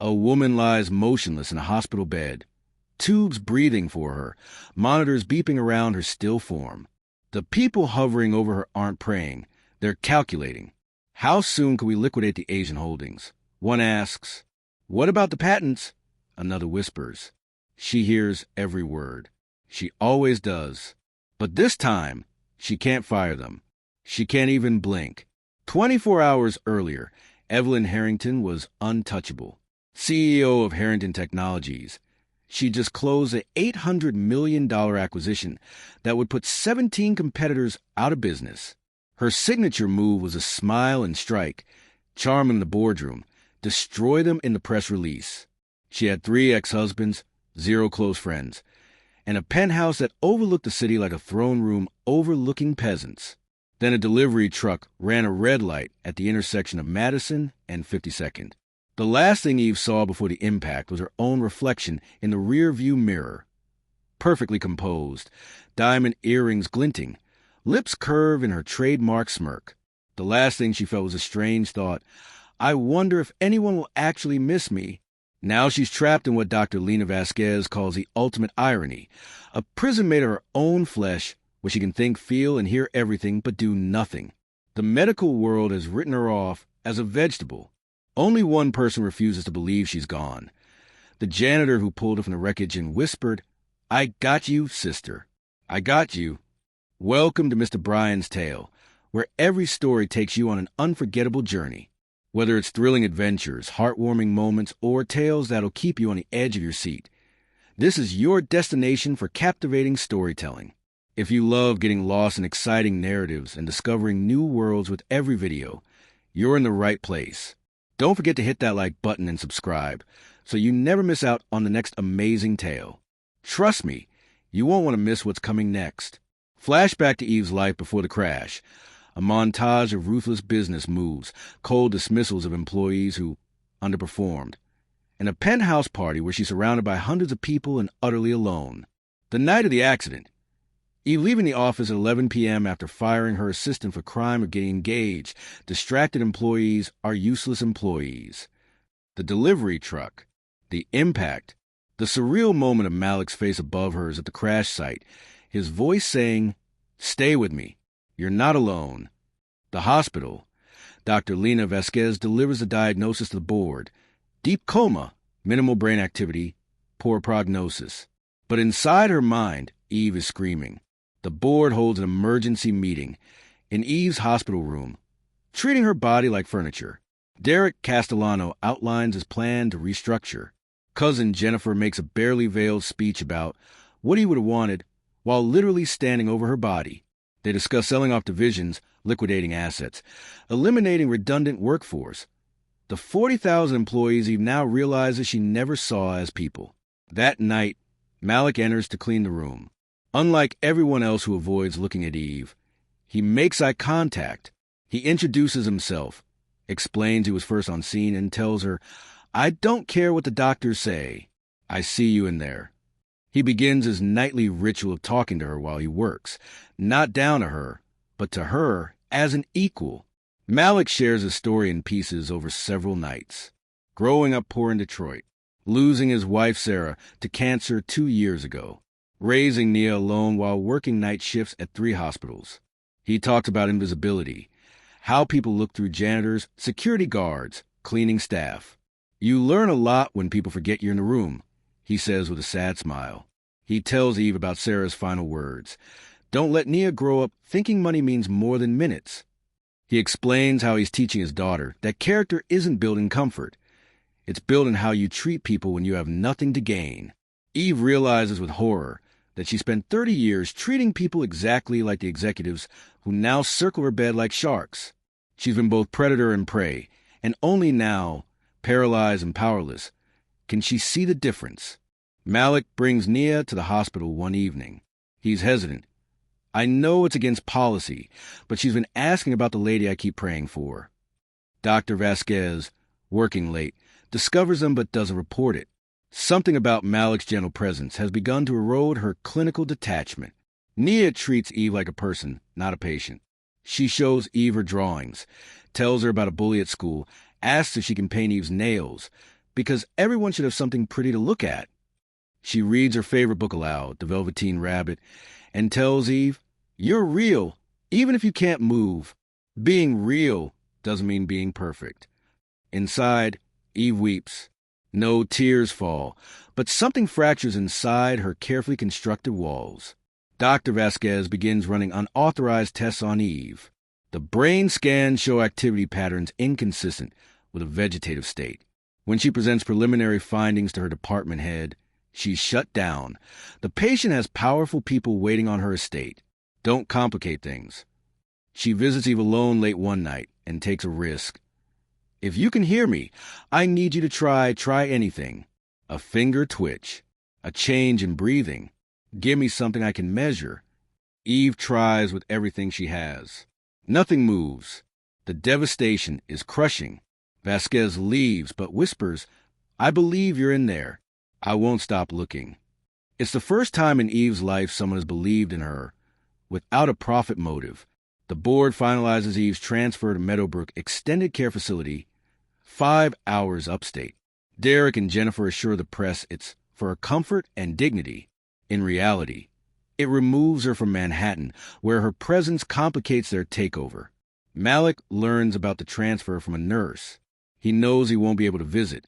A woman lies motionless in a hospital bed, tubes breathing for her, monitors beeping around her still form. The people hovering over her aren't praying. They're calculating. How soon can we liquidate the Asian holdings? One asks, "What about the patents?" Another whispers. She hears every word. She always does. But this time, she can't fire them. She can't even blink. 24 hours earlier, Evelyn Harrington was untouchable. CEO of Harrington Technologies. She just closed an $800 million acquisition that would put 17 competitors out of business. Her signature move was a smile and strike, charm them in the boardroom, destroy them in the press release. She had 3 ex-husbands, 0 close friends, and a penthouse that overlooked the city like a throne room overlooking peasants. Then a delivery truck ran a red light at the intersection of Madison and 52nd. The last thing Eve saw before the impact was her own reflection in the rear-view mirror. Perfectly composed, diamond earrings glinting, lips curved in her trademark smirk. The last thing she felt was a strange thought. I wonder if anyone will actually miss me. Now she's trapped in what Dr. Lena Vasquez calls the ultimate irony, a prison made of her own flesh where she can think, feel, and hear everything but do nothing. The medical world has written her off as a vegetable. Only one person refuses to believe she's gone. The janitor who pulled her from the wreckage and whispered, "I got you, sister. I got you." Welcome to Mr. Bryan's Tale, where every story takes you on an unforgettable journey. Whether it's thrilling adventures, heartwarming moments, or tales that'll keep you on the edge of your seat, this is your destination for captivating storytelling. If you love getting lost in exciting narratives and discovering new worlds with every video, you're in the right place. Don't forget to hit that like button and subscribe so you never miss out on the next amazing tale. Trust me, you won't want to miss what's coming next. Flashback to Eve's life before the crash. A montage of ruthless business moves, cold dismissals of employees who underperformed, and a penthouse party where she's surrounded by hundreds of people and utterly alone. The night of the accident, Eve leaving the office at 11 p.m. after firing her assistant for crime of getting engaged. Distracted employees are useless employees. The delivery truck, the impact, the surreal moment of Malik's face above hers at the crash site, his voice saying, "Stay with me. You're not alone." The hospital. Dr. Lena Vasquez delivers the diagnosis to the board. Deep coma, minimal brain activity, poor prognosis. But inside her mind, Eve is screaming. The board holds an emergency meeting in Eve's hospital room, treating her body like furniture. Derek Castellano outlines his plan to restructure. Cousin Jennifer makes a barely veiled speech about what he would have wanted while literally standing over her body. They discuss selling off divisions, liquidating assets, eliminating redundant workforce. The 40,000 employees Eve now realizes she never saw as people. That night, Malik enters to clean the room. Unlike everyone else who avoids looking at Eve, he makes eye contact. He introduces himself, explains he was first on scene, and tells her, "I don't care what the doctors say. I see you in there." He begins his nightly ritual of talking to her while he works, not down to her, but to her as an equal. Malik shares his story in pieces over several nights. Growing up poor in Detroit, losing his wife Sarah to cancer 2 years ago, raising Nia alone while working night shifts at 3 hospitals. He talks about invisibility, how people look through janitors, security guards, cleaning staff. You learn a lot when people forget you're in the room, he says with a sad smile. He tells Eve about Sarah's final words. Don't let Nia grow up thinking money means more than minutes. He explains how he's teaching his daughter that character isn't built in comfort. It's built in how you treat people when you have nothing to gain. Eve realizes with horror that she spent 30 years treating people exactly like the executives who now circle her bed like sharks. She's been both predator and prey, and only now, paralyzed and powerless, can she see the difference. Malik brings Nia to the hospital one evening. He's hesitant. I know it's against policy, but she's been asking about the lady I keep praying for. Dr. Vasquez, working late, discovers them but doesn't report it. Something about Malik's gentle presence has begun to erode her clinical detachment. Nia treats Eve like a person, not a patient. She shows Eve her drawings, tells her about a bully at school, asks if she can paint Eve's nails, Because everyone should have something pretty to look at. She reads her favorite book aloud, The Velveteen Rabbit, and tells Eve, "You're real, even if you can't move. Being real doesn't mean being perfect." Inside, Eve weeps. No tears fall, but something fractures inside her carefully constructed walls. Dr. Vasquez begins running unauthorized tests on Eve. The brain scans show activity patterns inconsistent with a vegetative state. When she presents preliminary findings to her department head, she's shut down. The patient has powerful people waiting on her estate. Don't complicate things. She visits Eve alone late one night and takes a risk. "If you can hear me, I need you to try anything. A finger twitch, a change in breathing. Give me something I can measure." Eve tries with everything she has. Nothing moves. The devastation is crushing. Vasquez leaves, but whispers, "I believe you're in there. I won't stop looking." It's the first time in Eve's life someone has believed in her, without a profit motive. The board finalizes Eve's transfer to Meadowbrook Extended Care Facility, 5 hours upstate. Derek and Jennifer assure the press it's for her comfort and dignity. In reality, it removes her from Manhattan, where her presence complicates their takeover. Malik learns about the transfer from a nurse. He knows he won't be able to visit.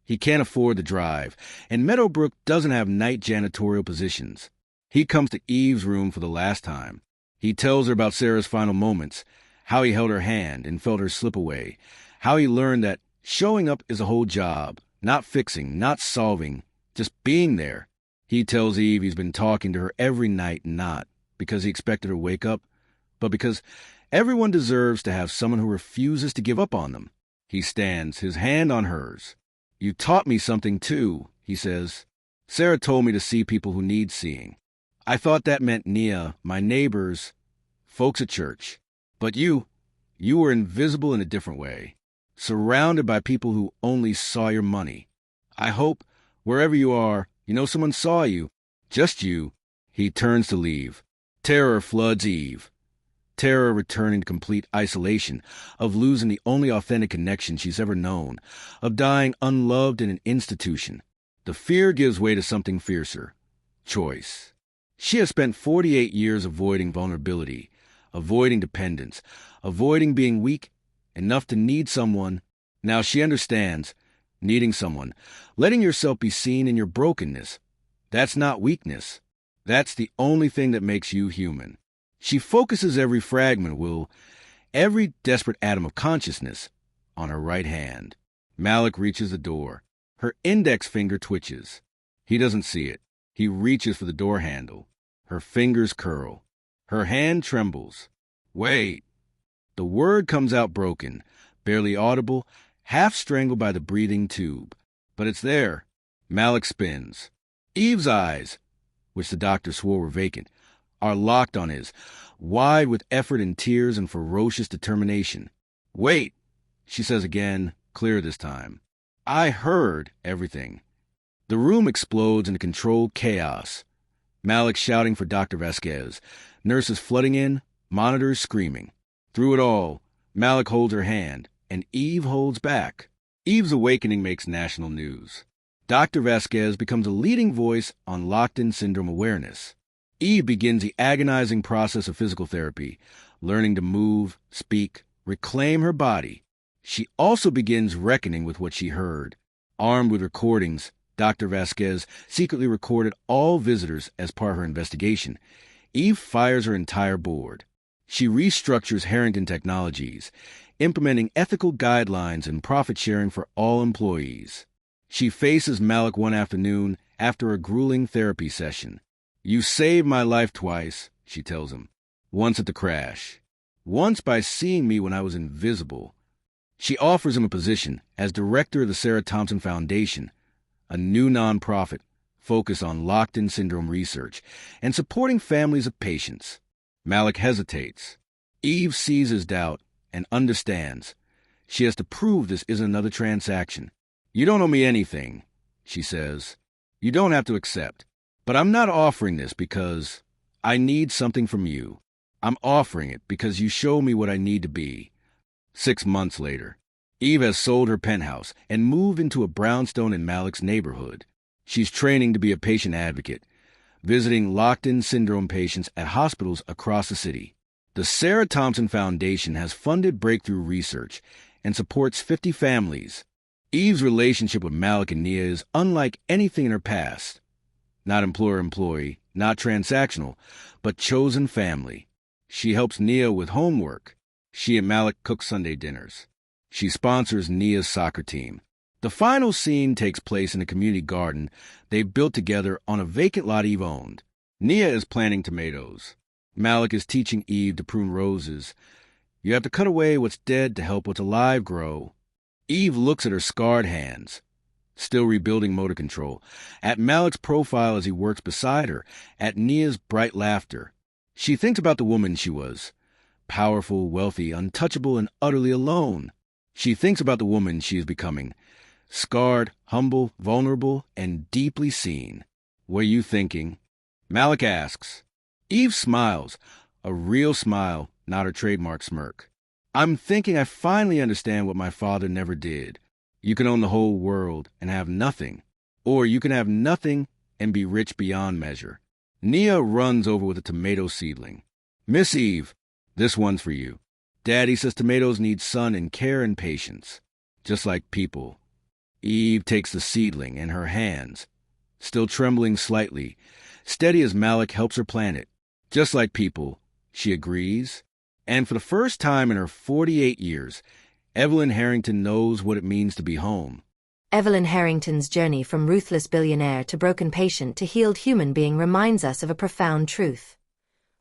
He can't afford the drive, and Meadowbrook doesn't have night janitorial positions. He comes to Eve's room for the last time. He tells her about Sarah's final moments, how he held her hand and felt her slip away, how he learned that showing up is a whole job, not fixing, not solving, just being there. He tells Eve he's been talking to her every night, not because he expected her to wake up, but because everyone deserves to have someone who refuses to give up on them. He stands, his hand on hers. "You taught me something, too," he says. "Sarah told me to see people who need seeing. I thought that meant Nia, my neighbors, folks at church. But you were invisible in a different way, surrounded by people who only saw your money. I hope, wherever you are, you know someone saw you. Just you." He turns to leave. Terror floods Eve. Terror returning to complete isolation, of losing the only authentic connection she's ever known, of dying unloved in an institution. The fear gives way to something fiercer. Choice. She has spent 48 years avoiding vulnerability, avoiding dependence, avoiding being weak, enough to need someone. Now she understands. Needing someone, letting yourself be seen in your brokenness. That's not weakness. That's the only thing that makes you human. She focuses every fragment, every desperate atom of consciousness, on her right hand. Malik reaches the door. Her index finger twitches. He doesn't see it. He reaches for the door handle. Her fingers curl. Her hand trembles. "Wait." The word comes out broken, barely audible, half strangled by the breathing tube. But it's there. Malik spins. Eve's eyes, which the doctor swore were vacant, are locked on his, wide with effort and tears and ferocious determination. "Wait," she says again, clear this time. "I heard everything." The room explodes into controlled chaos. Malik shouting for Dr. Vasquez, nurses flooding in, monitors screaming. Through it all, Malik holds her hand, and Eve holds back. Eve's awakening makes national news. Dr. Vasquez becomes a leading voice on locked-in syndrome awareness. Eve begins the agonizing process of physical therapy, learning to move, speak, reclaim her body. She also begins reckoning with what she heard. Armed with recordings, Dr. Vasquez secretly recorded all visitors as part of her investigation. Eve fires her entire board. She restructures Harrington Technologies, implementing ethical guidelines and profit sharing for all employees. She faces Malik one afternoon after a grueling therapy session. "You saved my life twice," she tells him. "Once at the crash. Once by seeing me when I was invisible." She offers him a position as director of the Sarah Thompson Foundation, a new nonprofit focused on locked-in syndrome research and supporting families of patients. Malik hesitates. Eve sees his doubt and understands. She has to prove this isn't another transaction. "You don't owe me anything," she says. "You don't have to accept. But I'm not offering this because I need something from you. I'm offering it because you show me what I need to be." 6 months later. Eve has sold her penthouse and moved into a brownstone in Malik's neighborhood. She's training to be a patient advocate, visiting locked-in syndrome patients at hospitals across the city. The Sarah Thompson Foundation has funded breakthrough research and supports 50 families. Eve's relationship with Malik and Nia is unlike anything in her past. Not employer-employee, not transactional, but chosen family. She helps Nia with homework. She and Malik cook Sunday dinners. She sponsors Nia's soccer team. The final scene takes place in a community garden they've built together on a vacant lot Eve owned. Nia is planting tomatoes. Malik is teaching Eve to prune roses. You have to cut away what's dead to help what's alive grow. Eve looks at her scarred hands, still rebuilding motor control, at Malik's profile as he works beside her, at Nia's bright laughter. She thinks about the woman she was, powerful, wealthy, untouchable, and utterly alone. She thinks about the woman she is becoming, scarred, humble, vulnerable, and deeply seen. What are you thinking? Malik asks. Eve smiles, a real smile, not her trademark smirk. I'm thinking I finally understand what my father never did. You can own the whole world and have nothing, or you can have nothing and be rich beyond measure. Nia runs over with a tomato seedling. Miss Eve, this one's for you. Daddy says tomatoes need sun and care and patience, just like people. Eve takes the seedling in her hands, still trembling slightly, steady as Malik helps her plant it. Just like people, she agrees. And for the first time in her 48 years, Evelyn Harrington knows what it means to be home. Evelyn Harrington's journey from ruthless billionaire to broken patient to healed human being reminds us of a profound truth.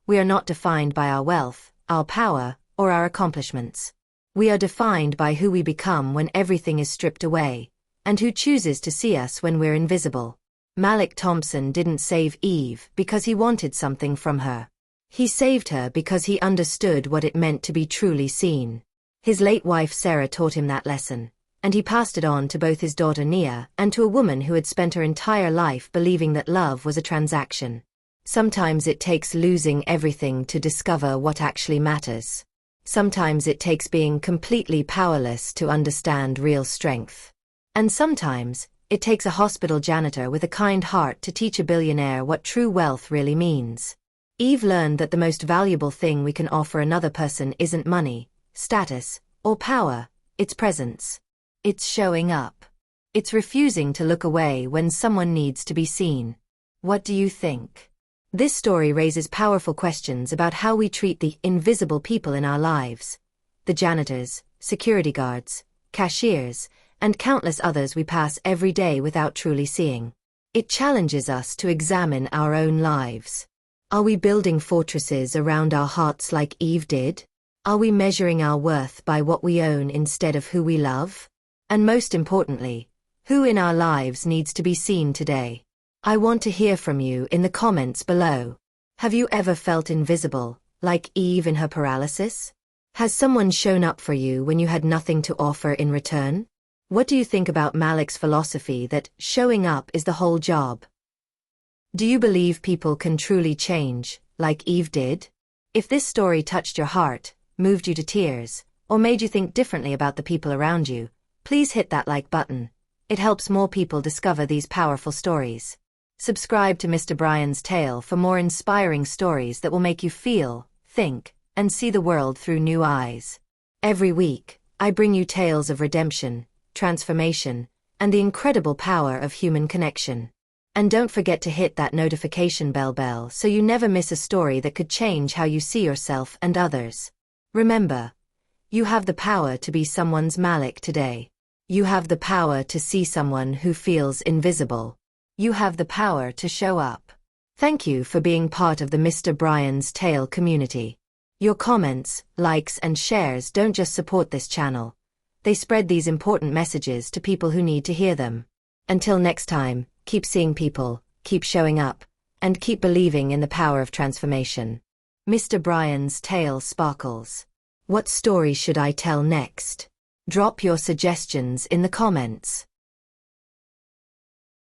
We are not defined by our wealth, our power, or our accomplishments. We are defined by who we become when everything is stripped away, and who chooses to see us when we're invisible. Malik Thompson didn't save Eve because he wanted something from her. He saved her because he understood what it meant to be truly seen. His late wife Sarah taught him that lesson, and he passed it on to both his daughter Nia and to a woman who had spent her entire life believing that love was a transaction. Sometimes it takes losing everything to discover what actually matters. Sometimes it takes being completely powerless to understand real strength. And sometimes it takes a hospital janitor with a kind heart to teach a billionaire what true wealth really means. Eve learned that the most valuable thing we can offer another person isn't money, status, or power, it's presence. It's showing up. It's refusing to look away when someone needs to be seen. What do you think? This story raises powerful questions about how we treat the invisible people in our lives. The janitors, security guards, cashiers, and countless others we pass every day without truly seeing. It challenges us to examine our own lives. Are we building fortresses around our hearts like Eve did? Are we measuring our worth by what we own instead of who we love? And most importantly, who in our lives needs to be seen today? I want to hear from you in the comments below. Have you ever felt invisible, like Eve in her paralysis? Has someone shown up for you when you had nothing to offer in return? What do you think about Malik's philosophy that showing up is the whole job? Do you believe people can truly change, like Eve did? If this story touched your heart, moved you to tears, or made you think differently about the people around you, please hit that like button. It helps more people discover these powerful stories. Subscribe to Mr. Brian's Tale for more inspiring stories that will make you feel, think, and see the world through new eyes. Every week, I bring you tales of redemption, transformation, and the incredible power of human connection. And don't forget to hit that notification bell so you never miss a story that could change how you see yourself and others. Remember, you have the power to be someone's Malik today. You have the power to see someone who feels invisible. You have the power to show up. Thank you for being part of the Mr. Brian's Tale community. Your comments, likes, and shares don't just support this channel. They spread these important messages to people who need to hear them. Until next time, keep seeing people, keep showing up, and keep believing in the power of transformation. Mr. Brian's Tale sparkles. What story should I tell next? Drop your suggestions in the comments.